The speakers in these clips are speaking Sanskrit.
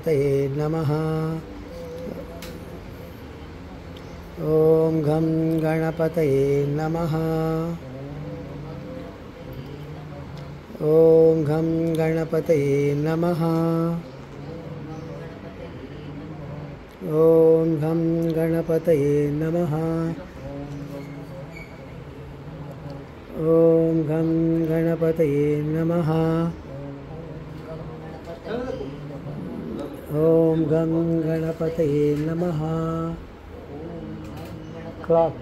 गणपतये नमः। ॐ घं गणपतये नमः। ॐ घं गणपतये नमः। ॐ घं गणपतये नमः। ॐ घं गणपतये नमः। ॐ घं गणपतये नमः। क्लॉक।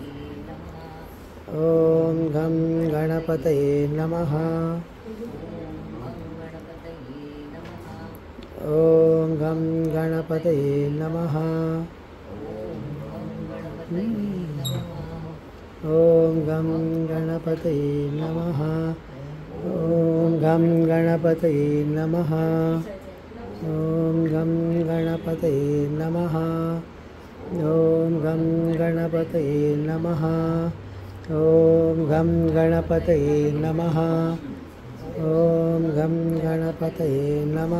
ॐ घं गणपतये नमः। ॐ घं गणपतये नमः। ॐ घं गणपतये नमः। ॐ घं गणपतये नमः। ॐ घं गणपतये नमः। ॐ घं गणपतये नमः। ॐ घं गणपतये नमः। ॐ घं गणपतये नमः।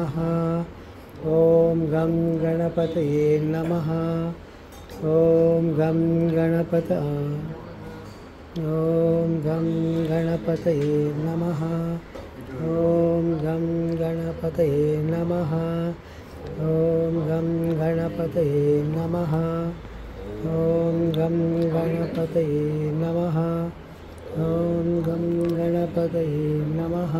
ॐ घं गणपतये नमः। ॐ घं गणपतये नमः। ॐ घं गणपतये नमः। ॐ घं गणपतये नमः। ॐ घं गणपतये नमः। ॐ घं गणपतये नमः।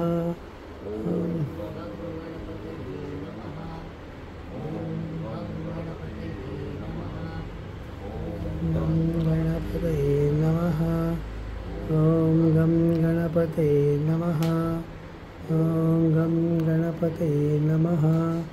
गणपतये नमः। ॐ घं गणपतये नमः। ॐ घं गणपतये नमः।